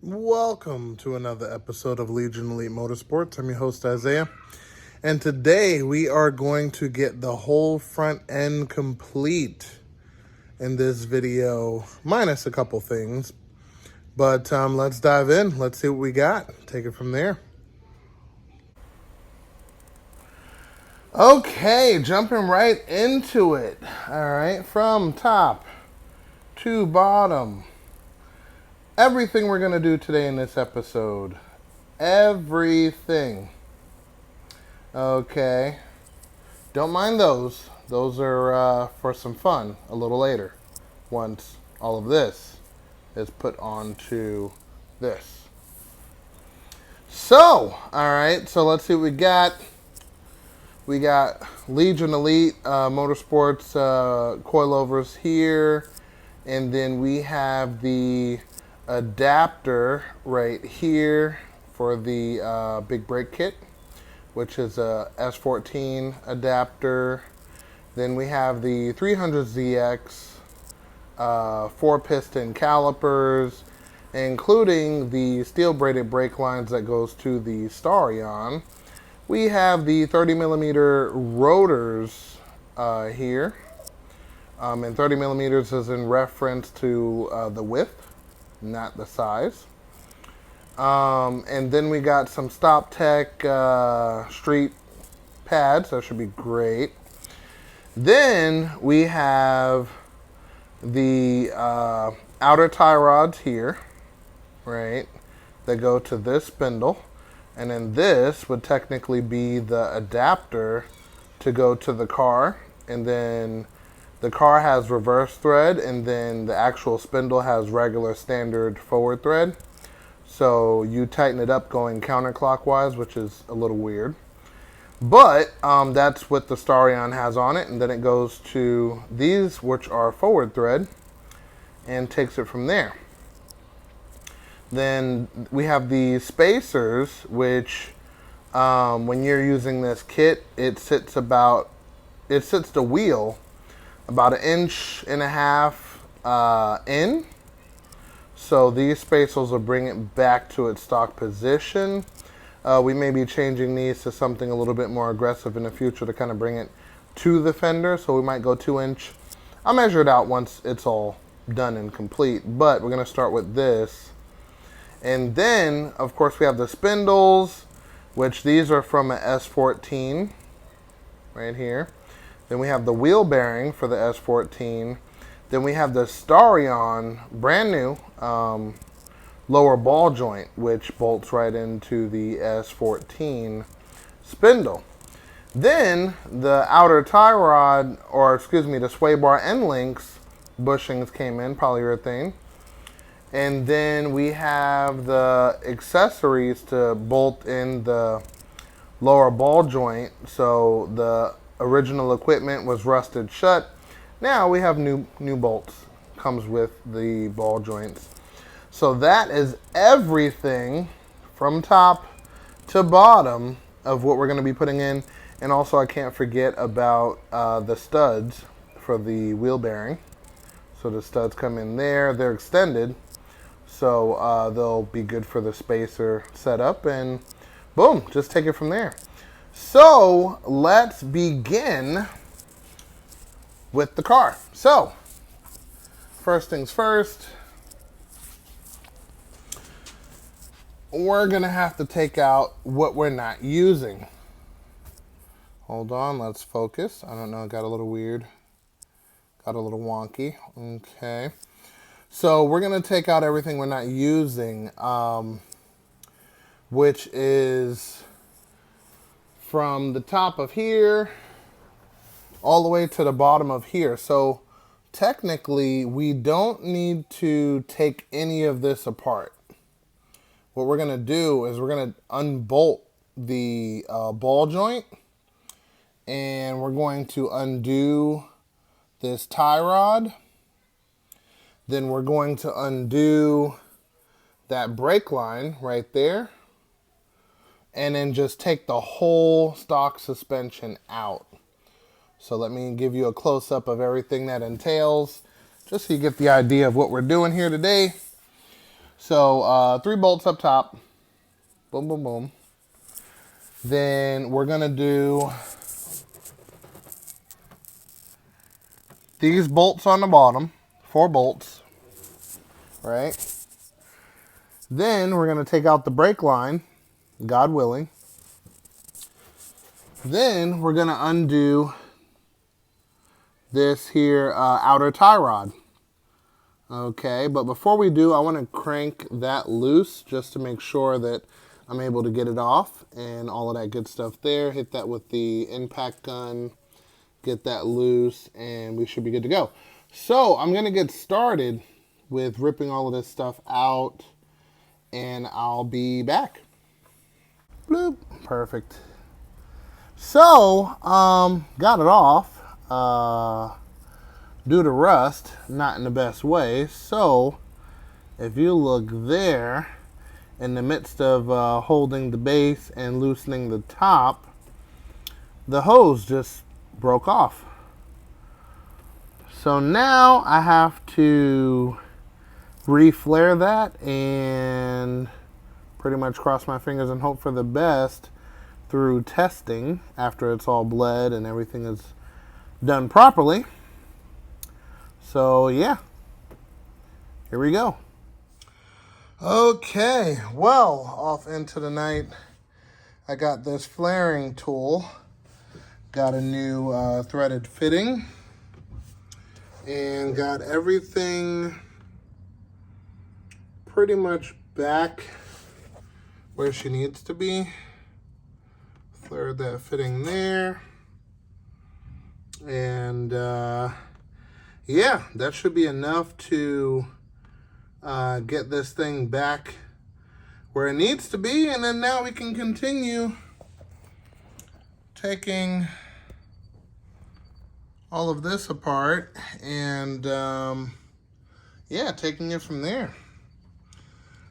Welcome to another episode of Legion Elite Motorsports. I'm your host, Isaiah. And today we are going to get the whole front end complete in this video, minus a couple things. But let's dive in. Let's see what we got. Take it from there. Okay, jumping right into it. All right, from top to bottom. Everything we're going to do today in this episode. Everything. Okay. Don't mind those. Those are for some fun a little later. Once all of this is put onto this. So, alright. So let's see what we got. We got Legion Elite Motorsports coilovers here. And then we have the adapter right here for the big brake kit, which is a S14 adapter. Then we have the 300ZX 4-piston calipers, including the steel braided brake lines that goes to the Starion. We have the 30mm rotors here. And 30 millimeters is in reference to the width, not the size. And then we got some Stop Tech street pads. That should be great. Then we have the outer tie rods here, right, that go to this spindle. And then this would technically be the adapter to go to the car. And then the car has reverse thread, and then the actual spindle has regular standard forward thread. So you tighten it up going counterclockwise, which is a little weird. But that's what the Starion has on it, and then it goes to these, which are forward thread, and takes it from there. Then we have the spacers, which when you're using this kit, it sits the wheel about 1.5 inches in. So these spacers will bring it back to its stock position. We may be changing these to something a little bit more aggressive in the future to kind of bring it to the fender. So we might go 2-inch. I'll measure it out once it's all done and complete. But we're going to start with this. And then, of course, we have the spindles, which these are from an S14 right here. Then we have the wheel bearing for the S14. Then we have the Starion, brand new, lower ball joint, which bolts right into the S14 spindle. Then the outer tie rod, the swaybar end links bushings came in, polyurethane. And then we have the accessories to bolt in the lower ball joint. So the original equipment was rusted shut. Now we have new bolts. Comes with the ball joints. So that is everything from top to bottom of what we're going to be putting in. And also I can't forget about the studs for the wheel bearing. So the studs come in there. They're extended. So they'll be good for the spacer setup. And boom, just take it from there. So let's begin with the car. So first things first, we're gonna have to take out what we're not using. Hold on, let's focus. I don't know, it got a little weird. Got a little wonky. Okay. So we're gonna take out everything we're not using, which is from the top of here all the way to the bottom of here. So technically we don't need to take any of this apart. What we're going to do is we're going to unbolt the ball joint, and we're going to undo this tie rod. Then we're going to undo that brake line right there, and then just take the whole stock suspension out. So let me give you a close-up of everything that entails, just so you get the idea of what we're doing here today. So 3 bolts up top. Boom, boom, boom. Then we're going to do these bolts on the bottom. 4 bolts. Right? Then we're going to take out the brake line, God willing. Then we're going to undo this here outer tie rod. Okay, but before we do, I want to crank that loose just to make sure that I'm able to get it off and all of that good stuff there. Hit that with the impact gun, get that loose, and we should be good to go. So I'm going to get started with ripping all of this stuff out, and I'll be back. Bloop. Perfect. So, got it off. Due to rust, not in the best way. So, if you look there, in the midst of holding the base and loosening the top, the hose just broke off. So now I have to reflare that and pretty much cross my fingers and hope for the best through testing after it's all bled and everything is done properly. So yeah, here we go. Okay, well, off into the night. I got this flaring tool, got a new threaded fitting, and got everything pretty much back where she needs to be. Flared that fitting there, and yeah, that should be enough to get this thing back where it needs to be, and then now we can continue taking all of this apart and yeah, taking it from there.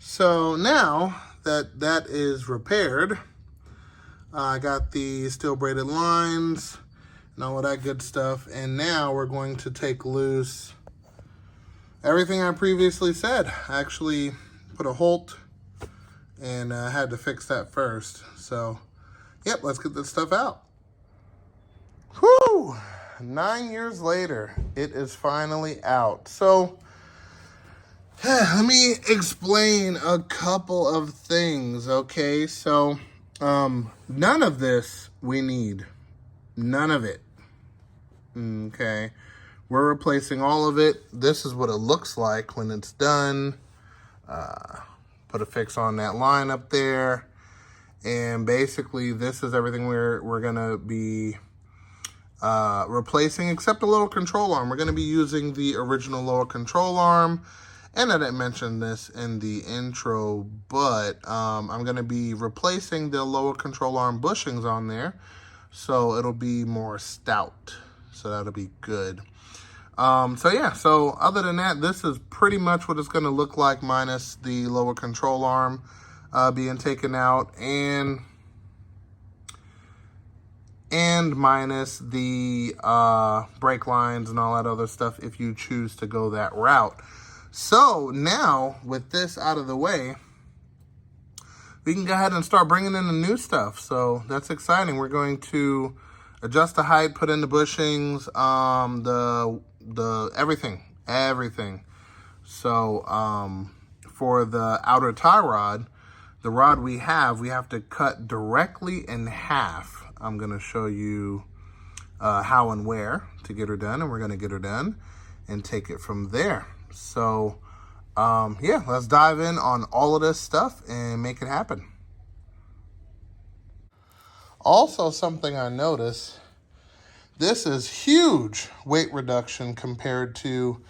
So now that that is repaired, I got the steel braided lines and all of that good stuff, and now we're going to take loose everything I previously said. I actually put a Holt and I had to fix that first. So, yep, let's get this stuff out. Whew! 9 years later, it is finally out. So, let me explain a couple of things, okay? So, none of this we need. None of it. Okay. We're replacing all of it. This is what it looks like when it's done. Put a fix on that line up there. And basically, this is everything we're going to be replacing, except a little control arm. We're going to be using the original lower control arm. And I didn't mention this in the intro, but I'm going to be replacing the lower control arm bushings on there. So it'll be more stout. So that'll be good. So yeah, so other than that, this is pretty much what it's going to look like, minus the lower control arm being taken out, and minus the brake lines and all that other stuff if you choose to go that route. So now, with this out of the way, we can go ahead and start bringing in the new stuff. So that's exciting. We're going to adjust the height, put in the bushings, the everything. So for the outer tie rod, the rod we have to cut directly in half. I'm going to show you how and where to get her done, and we're going to get her done and take it from there. So yeah, let's dive in on all of this stuff and make it happen. Also, something I noticed, this is huge weight reduction compared to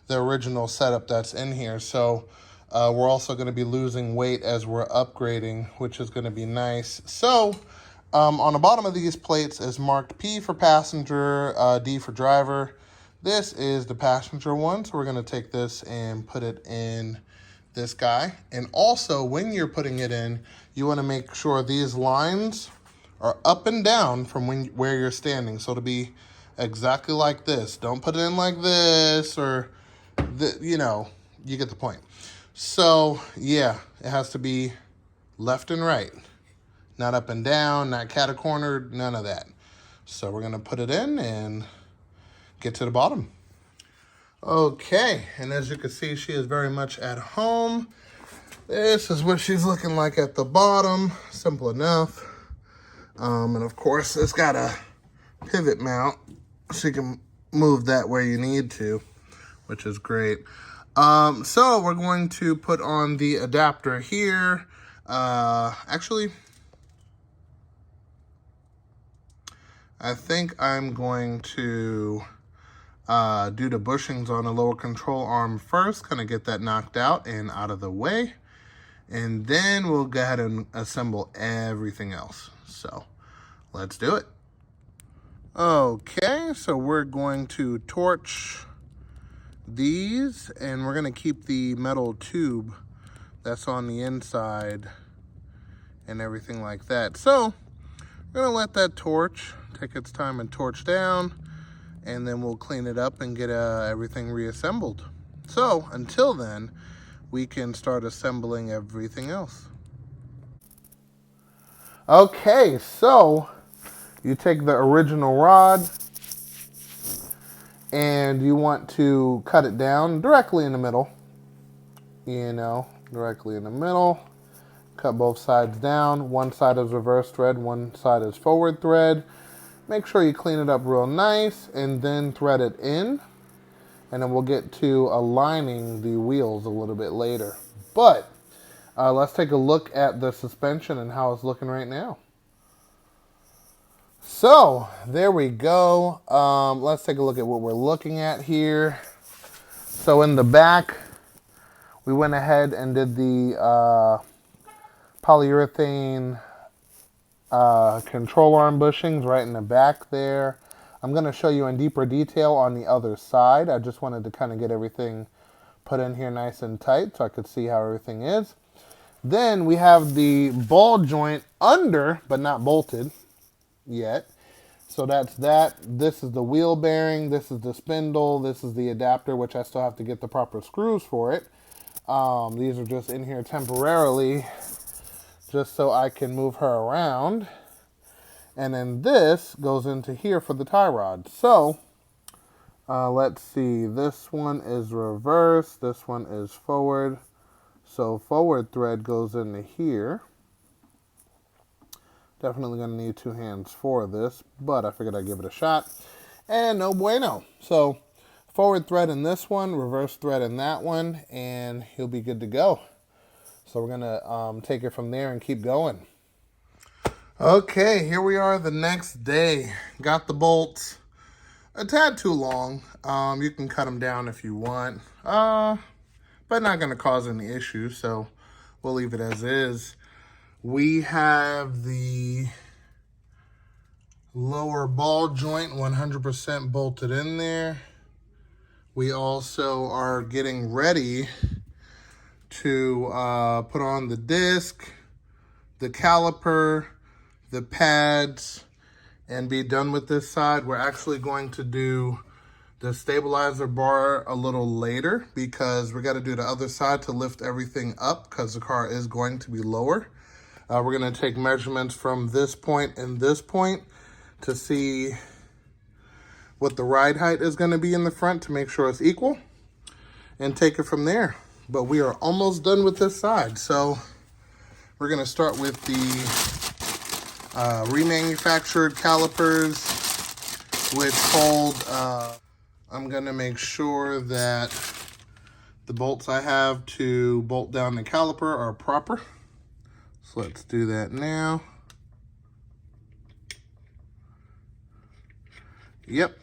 the original setup that's in here. So we're also going to be losing weight as we're upgrading, which is going to be nice. So on the bottom of these plates is marked P for passenger, D for driver. This is the passenger one, so we're going to take this and put it in this guy. And also, when you're putting it in, you want to make sure these lines are up and down from where you're standing. So to be exactly like this. Don't put it in like this, or you know, you get the point. So yeah, it has to be left and right. Not up and down, not catacornered, none of that. So we're gonna put it in and get to the bottom. Okay, and as you can see, she is very much at home. This is what she's looking like at the bottom. Simple enough. And of course, it's got a pivot mount, so you can move that where you need to, which is great. So we're going to put on the adapter here. Actually, I think I'm going to do the bushings on the lower control arm first, kind of get that knocked out and out of the way. And then we'll go ahead and assemble everything else. So let's do it. Okay, so we're going to torch these, and we're going to keep the metal tube that's on the inside and everything like that. So we're going to let that torch take its time and torch down, and then we'll clean it up and get everything reassembled. So until then, we can start assembling everything else. Okay, so you take the original rod and you want to cut it down directly in the middle. You know, directly in the middle. Cut both sides down. One side is reverse thread, one side is forward thread. Make sure you clean it up real nice and then thread it in. And then we'll get to aligning the wheels a little bit later. But let's take a look at the suspension and how it's looking right now. So there we go. Let's take a look at what we're looking at here. So in the back, we went ahead and did the polyurethane control arm bushings right in the back there. I'm going to show you in deeper detail on the other side. I just wanted to kind of get everything put in here nice and tight so I could see how everything is. Then we have the ball joint under, but not bolted yet. So that's that. This is the wheel bearing. This is the spindle. This is the adapter, which I still have to get the proper screws for it. These are just in here temporarily, just so I can move her around. And then this goes into here for the tie rod. So let's see. This one is reverse. This one is forward. So forward thread goes into here. Definitely going to need two hands for this, but I figured I'd give it a shot. And no bueno. So forward thread in this one, reverse thread in that one, and he'll be good to go. So we're going to take it from there and keep going. Okay, here we are the next day. Got the bolts a tad too long. You can cut them down if you want, but not going to cause any issues, so we'll leave it as is. We have the lower ball joint 100% bolted in there. We also are getting ready to put on the disc, the caliper, the pads, and be done with this side. We're actually going to do the stabilizer bar a little later because we got to do the other side to lift everything up because the car is going to be lower. We're going to take measurements from this point and this point to see what the ride height is going to be in the front to make sure it's equal and take it from there. But we are almost done with this side. So we're going to start with the remanufactured calipers, which hold, I'm going to make sure that the bolts I have to bolt down the caliper are proper. So let's do that now. Yep,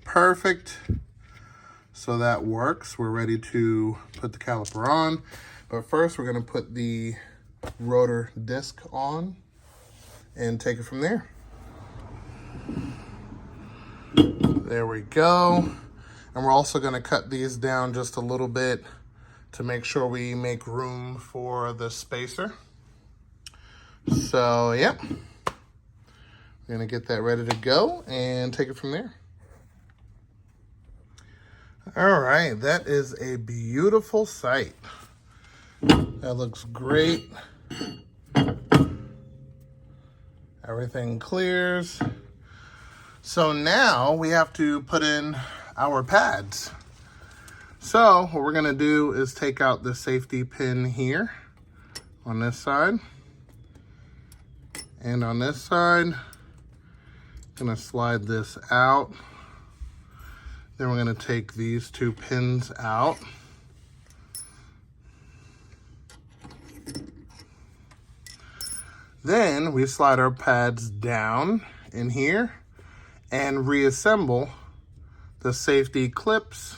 perfect. So that works. We're ready to put the caliper on. But first we're going to put the rotor disc on and take it from there. There we go. And we're also going to cut these down just a little bit to make sure we make room for the spacer. So, yeah. We're going to get that ready to go and take it from there. All right, that is a beautiful sight. That looks great. Everything clears. So now we have to put in our pads. So what we're gonna do is take out the safety pin here on this side. And on this side, gonna slide this out. Then we're gonna take these two pins out. Then we slide our pads down in here and reassemble the safety clips,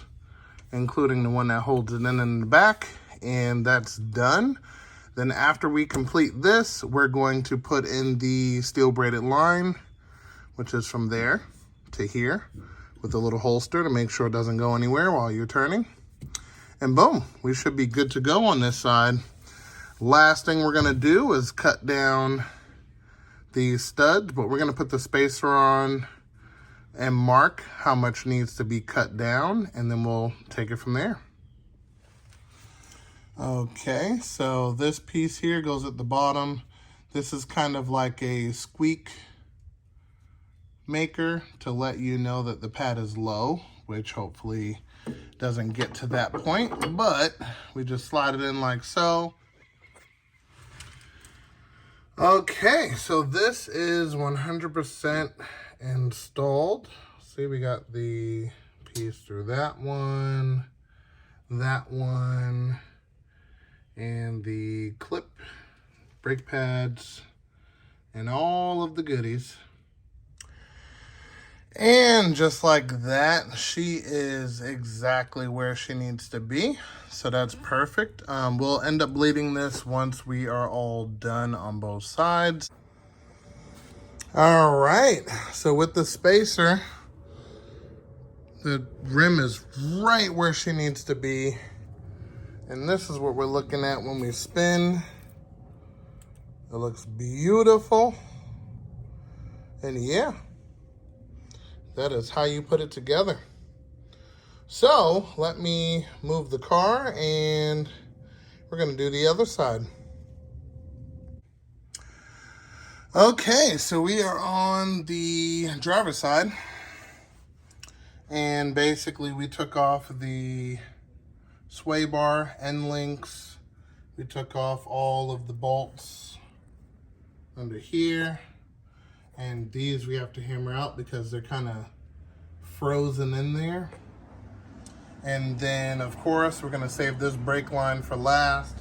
including the one that holds it in the back, and that's done. Then after we complete this, we're going to put in the steel braided line, which is from there to here, with a little holster to make sure it doesn't go anywhere while you're turning. And boom, we should be good to go on this side. Last thing we're gonna do is cut down these studs, but we're gonna put the spacer on and mark how much needs to be cut down, and then we'll take it from there. Okay, so this piece here goes at the bottom. This is kind of like a squeak maker to let you know that the pad is low, which hopefully doesn't get to that point, but we just slide it in like so. Okay, so this is 100% installed. See, we got the piece through that one, and the clip, brake pads, and all of the goodies. And just like that, she is exactly where she needs to be. So that's perfect. We'll end up bleeding this once we are all done on both sides. All right, so with the spacer, the rim is right where she needs to be. And this is what we're looking at when we spin. It looks beautiful. And yeah, that is how you put it together. So let me move the car and we're gonna do the other side. Okay, so we are on the driver's side. And basically we took off the sway bar end links. We took off all of the bolts under here. And these we have to hammer out because they're kind of frozen in there. And then of course we're gonna save this brake line for last.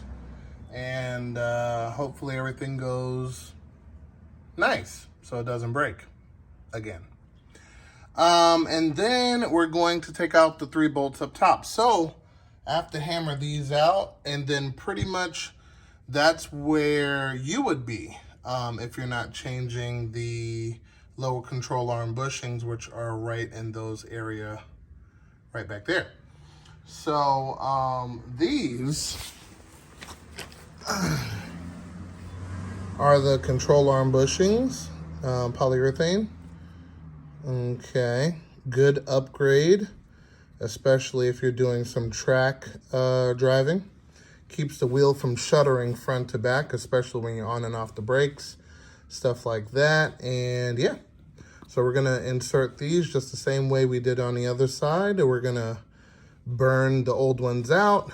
And hopefully everything goes nice so it doesn't break again. And then we're going to take out the 3 bolts up top. So I have to hammer these out, and then pretty much that's where you would be if you're not changing the lower control arm bushings, which are right in those area right back there. So these are the control arm bushings, polyurethane. Okay, good upgrade, especially if you're doing some track driving. Keeps the wheel from shuddering front to back, especially when you're on and off the brakes, stuff like that. And yeah, so we're gonna insert these just the same way we did on the other side. And we're gonna burn the old ones out,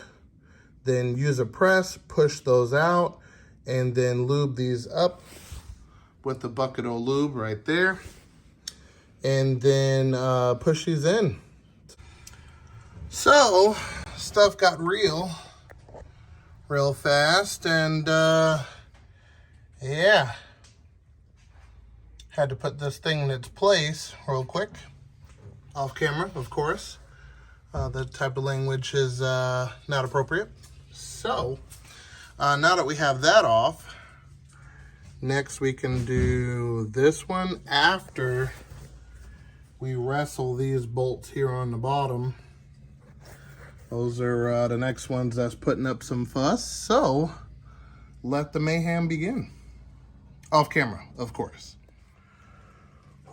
then use a press, push those out, and then lube these up with the bucket of lube right there. And then push these in. So stuff got real fast, and yeah, had to put this thing in its place real quick, off camera, of course. That type of language is not appropriate. So now that we have that off, next we can do this one after we wrestle these bolts here on the bottom. Those are the next ones that's putting up some fuss. So let the mayhem begin. Off camera, of course.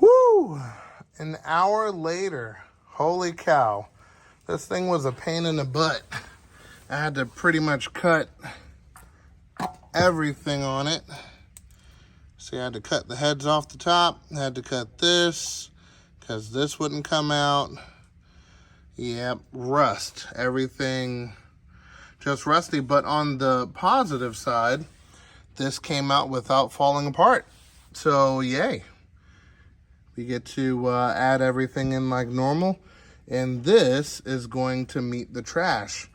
Whoo! An hour later, holy cow. This thing was a pain in the butt. I had to pretty much cut everything on it. See, I had to cut the heads off the top. I had to cut this because this wouldn't come out. Yep, rust. Everything just rusty. But on the positive side, this came out without falling apart. So, yay. We get to add everything in like normal. And this is going to meet the trash.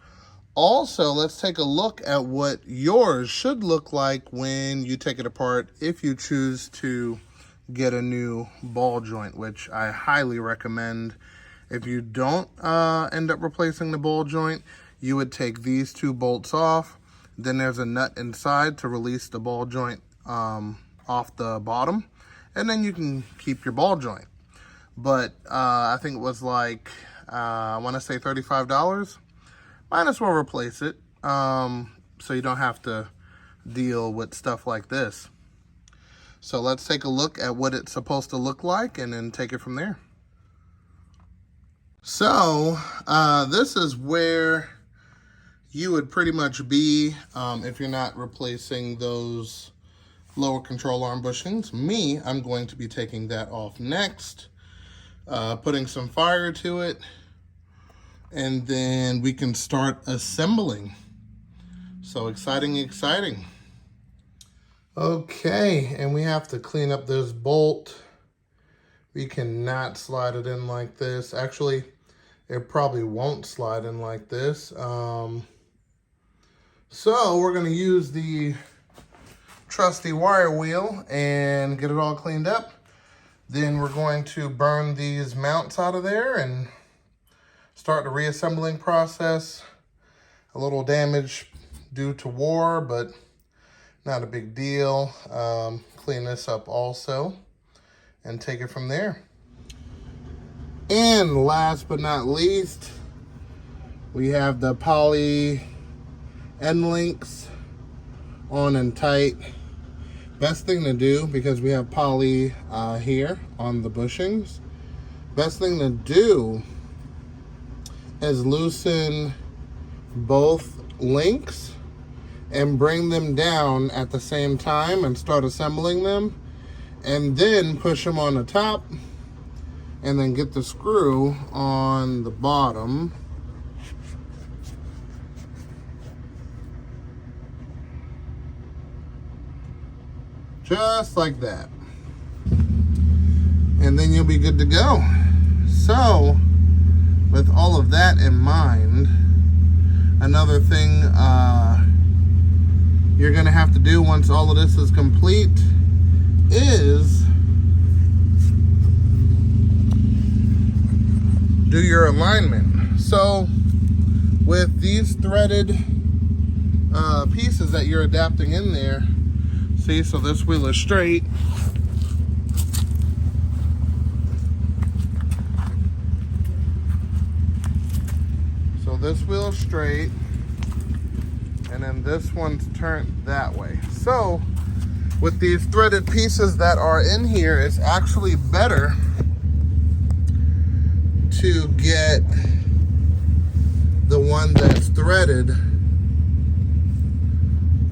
Also, let's take a look at what yours should look like when you take it apart if you choose to get a new ball joint, which I highly recommend. If you don't end up replacing the ball joint, you would take these two bolts off. Then there's a nut inside to release the ball joint off the bottom. And then you can keep your ball joint. But I think it was like, I want to say $35. Might as well replace it, so you don't have to deal with stuff like this. So let's take a look at what it's supposed to look like and then take it from there. So this is where you would pretty much be if you're not replacing those lower control arm bushings. Me, I'm going to be taking that off next, putting some fire to it, and then we can start assembling. So exciting, exciting. Okay, and we have to clean up this bolt. We cannot slide it in like this. Actually, it probably won't slide in like this. So we're gonna use the trusty wire wheel and get it all cleaned up. Then we're going to burn these mounts out of there and start the reassembling process. A little damage due to war, but not a big deal. Clean this up also and take it from there. And last but not least, we have the poly end links on and tight. Best thing to do, because we have poly here on the bushings, best thing to do is loosen both links and bring them down at the same time and start assembling them, and then push them on the top and then get the screw on the bottom. Just like that. And then you'll be good to go. So, with all of that in mind, another thing you're gonna have to do once all of this is complete is do your alignment. So with these threaded pieces that you're adapting in there, see, so this wheel is straight. So this wheel is straight, and then this one's turned that way. So with these threaded pieces that are in here, it's actually better to get the one that's threaded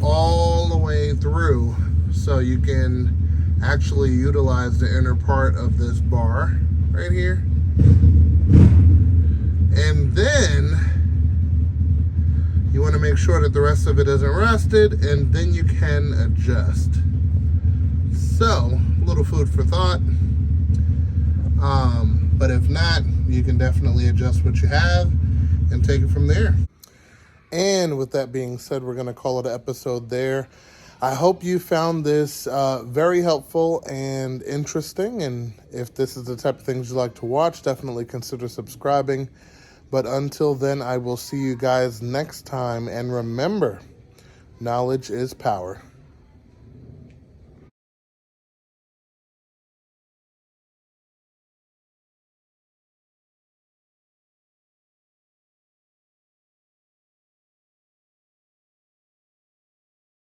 all the way through, so you can actually utilize the inner part of this bar right here. And then you want to make sure that the rest of it isn't rusted, and then you can adjust. So, a little food for thought. But if not, you can definitely adjust what you have and take it from there. And with that being said, we're going to call it an episode there. I hope you found this very helpful and interesting. And if this is the type of things you like to watch, definitely consider subscribing. But until then, I will see you guys next time. And remember, knowledge is power.